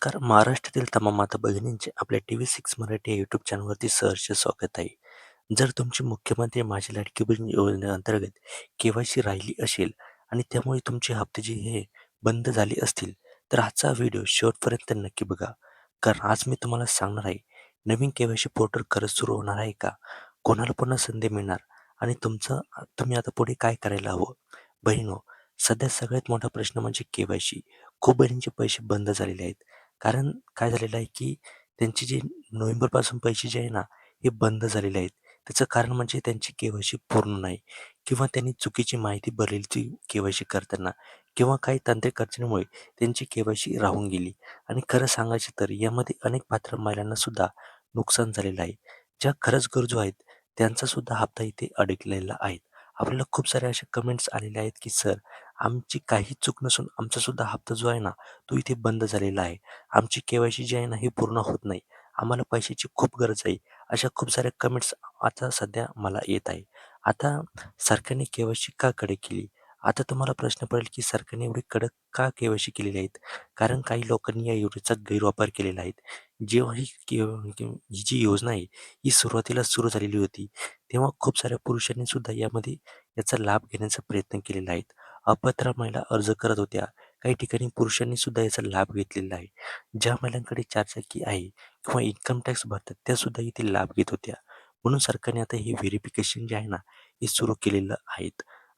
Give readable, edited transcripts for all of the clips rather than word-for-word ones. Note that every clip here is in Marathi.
कारण महाराष्ट्रातील तमाम माता भगिनींचे आपल्या TV6 मराठी या यूट्यूब चॅनलवरती सहर्ष स्वागत आहे. जर तुमची मुख्यमंत्री माझी लाडकी बहीण योजनेअंतर्गत केवायसी राहिली असेल आणि त्यामुळे तुमचे हप्ते जे हे बंद झाले असतील, तर आजचा व्हिडिओ शेवटपर्यंत नक्की बघा. कारण आज मी तुम्हाला सांगणार आहे, नवीन केवायसी पोर्टल खरंच सुरू होणार आहे का? कोणाला पुन्हा संधी मिळणार? आणि तुम्ही आता पुढे काय करायला हवं? बहिणो, सध्या सगळ्यात मोठा प्रश्न म्हणजे केवायसी. खूप बहिणींचे पैसे बंद झालेले आहेत. कारण काय झालेलं आहे, की त्यांचे जे नोव्हेंबरपासून पैसे जे आहे ना, हे बंद झालेले आहेत. त्याचं कारण म्हणजे त्यांची के-वाय-सी पूर्ण नाही किंवा त्यांनी चुकीची माहिती भरलेली ती के-वाय-सी करताना किंवा काही तांत्रिक अडचणीमुळे त्यांची के-वाय-सी राहून गेली. आणि खरं सांगायचं तर यामध्ये अनेक पात्र महिलांना सुद्धा नुकसान झालेलं आहे. ज्या खरंच गरजू आहेत, त्यांचा सुद्धा हप्ता इथे अडकलेला आहे. आपल्याला खूप साऱ्या अशा कमेंट्स आलेल्या आहेत, की "सर, आमची काही चूक नसून आमचा सुद्धा हप्ता जो आहे ना, तो इथे बंद झालेला आहे. आमची के-वाय-सी जी आहे ना, ही पूर्ण होत नाही. आम्हाला पैशाची खूप गरज आहे." अशा खूप साऱ्या कमेंट्स आता सध्या मला येत आहे. आता सरकारने के-वाय-सी का कडक केली? आता तुम्हाला प्रश्न पडेल, की सरकारने एवढी कडक का के-वाय-सी केलेली आहेत? कारण काही लोकांनी या योजनेचा गैरवापर केलेला आहे. जेव्हा ही जी योजना आहे, ही सुरुवातीला सुरू झालेली होती, तेव्हा खूप साऱ्या पुरुषांनी सुद्धा यामध्ये याचा लाभ घेण्याचा प्रयत्न केलेला आहे. अपात्र महिला अर्ज करत होत्या. काही ठिकाणी पुरुषांनी सुद्धा याचा लाभ घेतलेला आहे. ज्या महिलांकडे चारचाकी आहे किंवा इन्कम टॅक्स भरतात त्या सुद्धा इथे लाभ घेत होत्या. म्हणून सरकारने आता हे व्हेरिफिकेशन जे आहे ना, हे सुरू केलेलं आहे.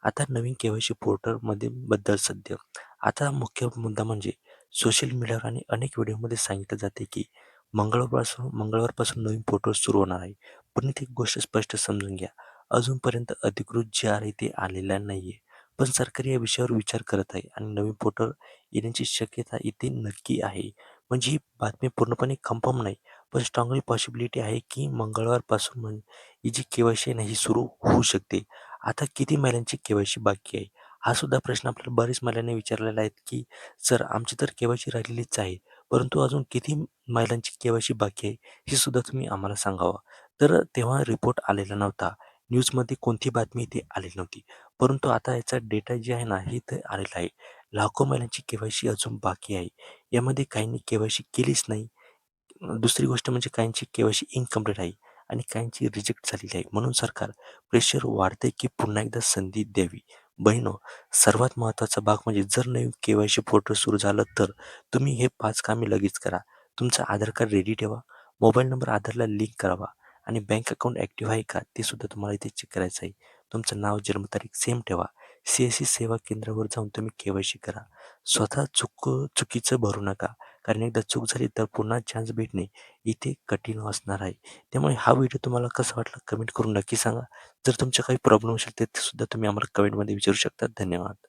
आता नवीन के-वाय-सी पोर्टलमध्ये बद्दल सध्या आता मुख्य मुद्दा म्हणजे सोशल मीडियावर आणि अनेक व्हिडिओमध्ये सांगितलं जाते, की मंगळवारपासून नवीन पोर्टल सुरू होणार आहे. पण इथे एक गोष्ट स्पष्ट समजून घ्या. अजूनपर्यंत अधिकृत जी आहे ते आलेला नाहीये. पण सरकार या विषयावर विचार करत आहे आणि नवीन पोर्टल येण्याची शक्यता इथे नक्की आहे. म्हणजे ही बातमी पूर्णपणे कन्फर्म नाही, पण स्ट्राँगली पॉसिबिलिटी आहे, की मंगळवारपासून ही जी के-वाय-सी आहे ना, ही सुरू होऊ शकते. आता किती महिलांची के-वाय-सी बाकी आहे? हा सुद्धा प्रश्न आपल्याला बऱ्याच महिलांनी विचारलेला आहे, की "सर, आमची तर के-वाय-सी राहिलेलीच आहे, परंतु अजून किती महिलांची के-वाय-सी बाकी आहे, हे सुद्धा तुम्ही आम्हाला सांगावं." तर तेव्हा रिपोर्ट आलेला नव्हता. न्यूजमध्ये कोणती बातमी इथे आलेली नव्हती. परंतु आता याचा डेटा जे आहे ना, हे इथे आलेला आहे. लाखो महिलांची के-वाय-सी अजून बाकी आहे. यामध्ये काहींनी के-वाय-सी केलीच नाही. दुसरी गोष्ट म्हणजे काहींची के-वाय-सी इनकम्प्लीट आहे आणि काहींची रिजेक्ट झालेली आहे. म्हणून सरकार प्रेशर वाढते, की पुन्हा एकदा संधी द्यावी. बहिणो, सर्वात महत्त्वाचा भाग म्हणजे जर नवीन के-वाय-सी पोर्टल सुरू झालं तर तुम्ही हे 5 कामे लगेच करा. तुमचं आधार कार्ड रेडी ठेवा. मोबाईल नंबर आधारला लिंक करावा आणि बँक अकाउंट ॲक्टिव्ह आहे का ते सुद्धा तुम्हाला इथे चेक करायचं आहे. तुमचं नाव, जन्मतारीख सेम ठेवा. सी सेवा केंद्रावर जाऊन तुम्ही के-वाय-सी करा. स्वतः चुकीचं भरू नका. कारण एकदा चूक झाली तर पुन्हा चान्स भेटणे इथे कठीण असणार आहे. त्यामुळे हा व्हिडिओ तुम्हाला कसा वाटला कमेंट करून नक्की सांगा. जर तुमचे काही प्रॉब्लेम असेल ते सुद्धा तुम्ही आम्हाला कमेंटमध्ये विचारू शकता. धन्यवाद.